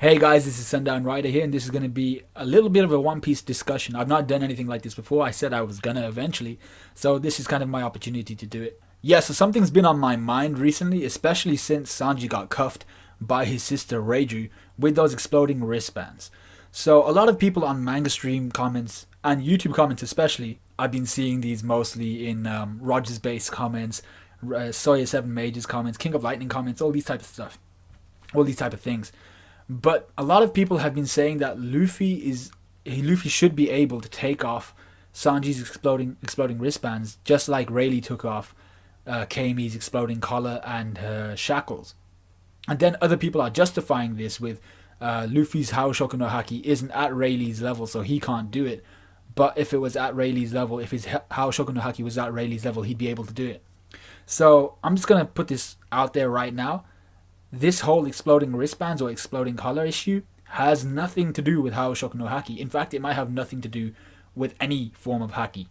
Hey guys, this is Sundown Rider here, and this is going to be a little bit of a One Piece discussion. I've not done anything like this before. I said I was gonna eventually, so this is kind of my opportunity to do it. Yeah, so something's been on my mind recently, especially since Sanji got cuffed by his sister Reiju with those exploding wristbands. So a lot of people on manga stream comments and YouTube comments especially, I've been seeing these mostly in Rogers Base comments, Sawyer Seven Mages comments, King of Lightning comments, all these type of stuff, all these type of things. But a lot of people have been saying that Luffy should be able to take off Sanji's exploding wristbands, just like Rayleigh took off Kamei's exploding collar and her shackles. And then other people are justifying this with Luffy's Haōshoku no Haki isn't at Rayleigh's level, so he can't do it. But if it was at Rayleigh's level, if his Haōshoku no Haki was at Rayleigh's level, he'd be able to do it. So I'm just gonna put this out there right now. This whole exploding wristbands or exploding collar issue has nothing to do with Haōshoku no Haki. In fact, it might have nothing to do with any form of Haki.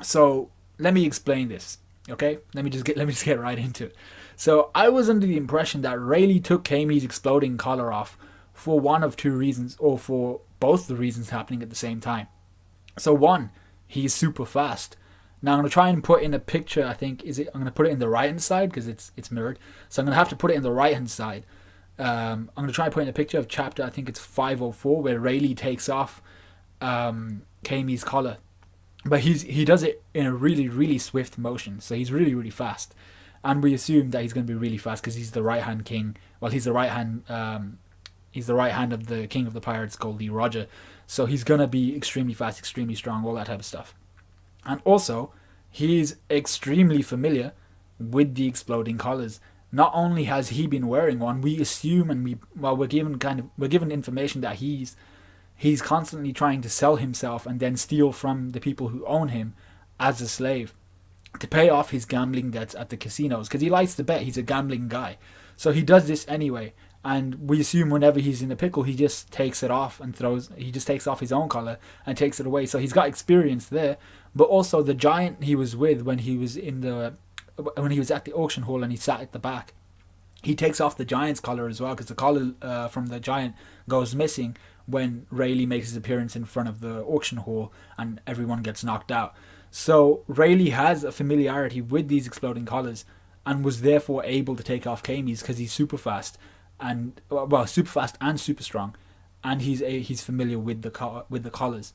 So let me explain this. Okay, let me just get right into it. So I was under the impression that Rayleigh took Kamei's exploding collar off for one of two reasons, or for both the reasons happening at the same time. So one, he's super fast. Now I'm gonna try and put in a picture. I'm gonna put it in the right hand side because it's mirrored. So I'm gonna have to put it in the right hand side. I'm gonna try and put in a picture of chapter. I think it's 504 where Rayleigh takes off Kamei's collar, but he does it in a really swift motion. So he's really fast, and we assume that he's gonna be really fast because he's the right hand king. Well, he's the right hand. He's the right hand of the king of the pirates, Goldie Roger. So he's gonna be extremely fast, extremely strong, all that type of stuff. And also, he's extremely familiar with the exploding collars. Not only has he been wearing one, we assume and we're given information that he's constantly trying to sell himself and then steal from the people who own him as a slave to pay off his gambling debts at the casinos because he likes to bet. He's a gambling guy, so he does this anyway. And we assume whenever he's in a pickle, he just takes it off and he just takes off his own collar and takes it away. So he's got experience there. But also the giant he was with when he was at the auction hall and he sat at the back, he takes off the giant's collar as well because the collar from the giant goes missing when Rayleigh makes his appearance in front of the auction hall and everyone gets knocked out. So Rayleigh has a familiarity with these exploding collars and was therefore able to take off Kamei's because he's super fast and super fast and super strong, and he's familiar with the collars.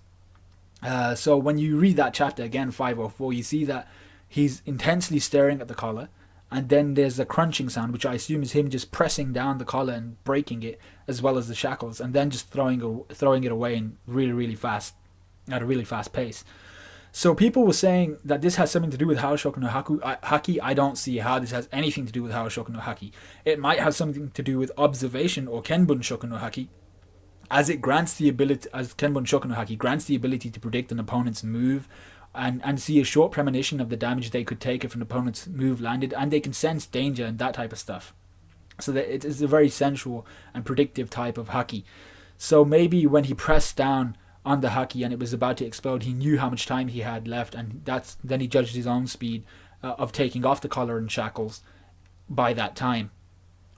So when you read that chapter again, 504, you see that he's intensely staring at the collar, and then there's a crunching sound, which I assume is him just pressing down the collar and breaking it, as well as the shackles, and then just throwing it away in really fast, at a really fast pace. So people were saying that this has something to do with Haōshoku no Haki. I don't see how this has anything to do with Haōshoku no Haki. It might have something to do with observation or Kenbun Shoku no Haki, as Kenbun Shoku no Haki grants the ability to predict an opponent's move and see a short premonition of the damage they could take if an opponent's move landed, and they can sense danger and that type of stuff. So that it is a very sensual and predictive type of Haki. So maybe when he pressed down on the Haki and it was about to explode, he knew how much time he had left, and then he judged his own speed of taking off the collar and shackles by that time.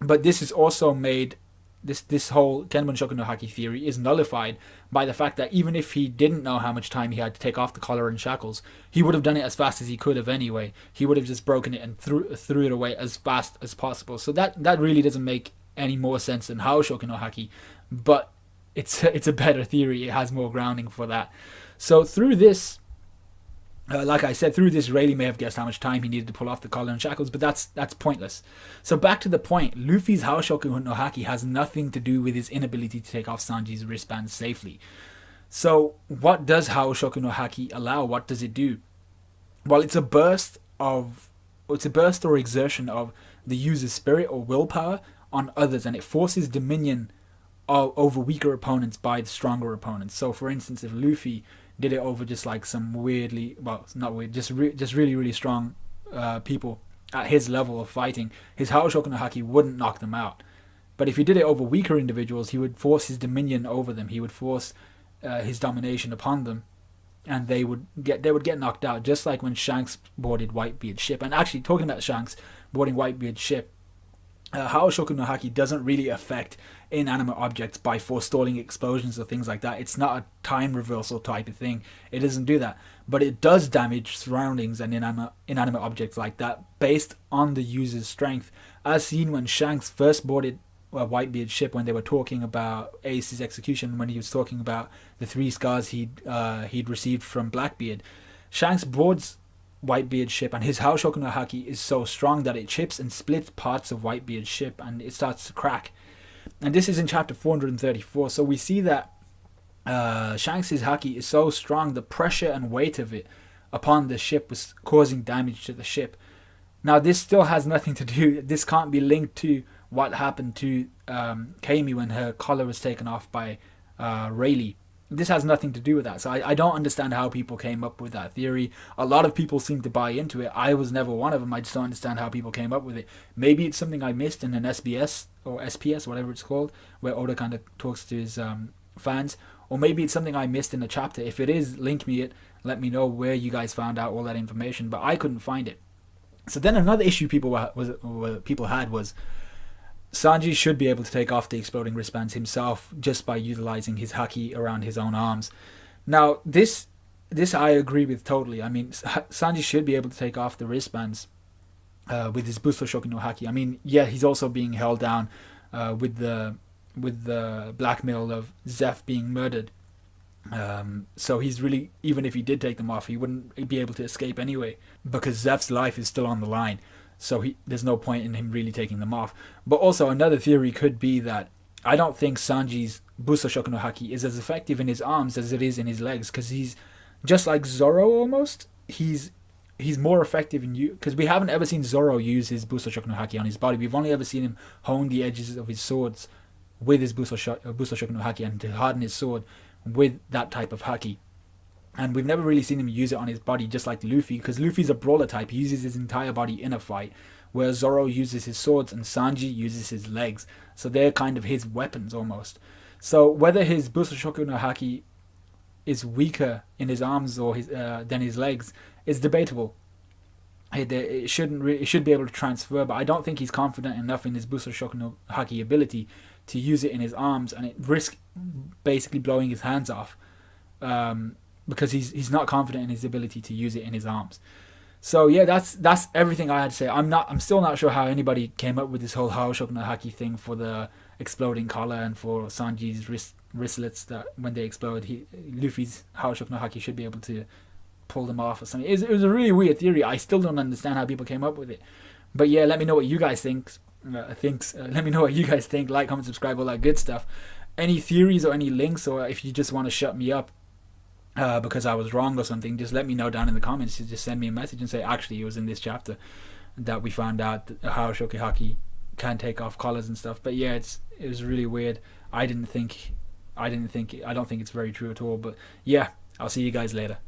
But this is also made this whole Kenbun Shoku no Haki theory is nullified by the fact that even if he didn't know how much time he had to take off the collar and shackles, he would have done it as fast as he could have anyway. He would have just broken it and threw it away as fast as possible. So that really doesn't make any more sense than Haōshoku no Haki, but it's a better theory. It has more grounding for that. So through this, like I said, Rayleigh may have guessed how much time he needed to pull off the collar and shackles, but that's pointless. So back to the point, Luffy's Haōshoku no Haki has nothing to do with his inability to take off Sanji's wristbands safely. So what does Haōshoku no Haki allow? What does it do? Well, it's a burst or exertion of the user's spirit or willpower on others, and it forces dominion over weaker opponents by the stronger opponents. So for instance, if Luffy did it over just like some just really strong people at his level of fighting, his Haōshoku no Haki wouldn't knock them out. But if he did it over weaker individuals, he would force his dominion over them. He would force his domination upon them, and they would get knocked out, just like when Shanks boarded Whitebeard's ship. And actually, talking about Shanks boarding Whitebeard's ship, Haōshoku no Haki doesn't really affect inanimate objects by forestalling explosions or things like that. It's not a time reversal type of thing. It doesn't do that. But it does damage surroundings and inanimate objects like that based on the user's strength, as seen when Shanks first boarded Whitebeard's ship when they were talking about Ace's execution, when he was talking about the 3 scars he'd received from Blackbeard. Shanks boards Whitebeard's ship, and his Haōshoku no Haki is so strong that it chips and splits parts of Whitebeard's ship, and it starts to crack. And this is in chapter 434. So we see that Shanks' Haki is so strong, the pressure and weight of it upon the ship was causing damage to the ship. Now this still has nothing to do, this can't be linked to what happened to Kami when her collar was taken off by Rayleigh. This has nothing to do with that. So I don't understand how people came up with that theory. A lot of people seem to buy into it. I was never one of them. I just don't understand how people came up with it. Maybe it's something I missed in an SBS or SPS, whatever it's called, where Oda kind of talks to his fans. Or maybe it's something I missed in a chapter. If it is, link me it. Let me know where you guys found out all that information. But I couldn't find it. So then another issue people had was Sanji should be able to take off the exploding wristbands himself just by utilizing his Haki around his own arms. Now, this I agree with totally. I mean, Sanji should be able to take off the wristbands with his Busoshoku no Haki. I mean, yeah, he's also being held down with the blackmail of Zeph being murdered. So he's really, even if he did take them off, he wouldn't be able to escape anyway, because Zeph's life is still on the line. So there's no point in him really taking them off. But also another theory could be that I don't think Sanji's Busoshoku no Haki is as effective in his arms as it is in his legs, because he's just like Zoro almost. He's more effective in you, because we haven't ever seen Zoro use his Busoshoku no Haki on his body. We've only ever seen him hone the edges of his swords with his Busoshoku no Haki, and to harden his sword with that type of Haki. And we've never really seen him use it on his body, just like Luffy, because Luffy's a brawler type. He uses his entire body in a fight, whereas Zoro uses his swords and Sanji uses his legs. So they're kind of his weapons almost. So whether his Busoshoku no Haki is weaker in his arms or than his legs is debatable. It should be able to transfer, but I don't think he's confident enough in his Busoshoku no Haki ability to use it in his arms, and it risk basically blowing his hands off. Because he's not confident in his ability to use it in his arms. So yeah, that's everything I had to say. I'm still not sure how anybody came up with this whole Haōshoku no Haki thing for the exploding collar and for Sanji's wristlets that when they explode, Luffy's Haōshoku no Haki should be able to pull them off or something. It was a really weird theory. I still don't understand how people came up with it. But yeah, let me know what you guys think. Let me know what you guys think. Like, comment, subscribe, all that good stuff. Any theories or any links, or if you just want to shut me up because I was wrong or something, just let me know down in the comments. Just send me a message and say, actually, it was in this chapter that we found out that Haōshoku Haki can take off collars and stuff. But yeah, it was really weird. I don't think it's very true at all. But yeah, I'll see you guys later.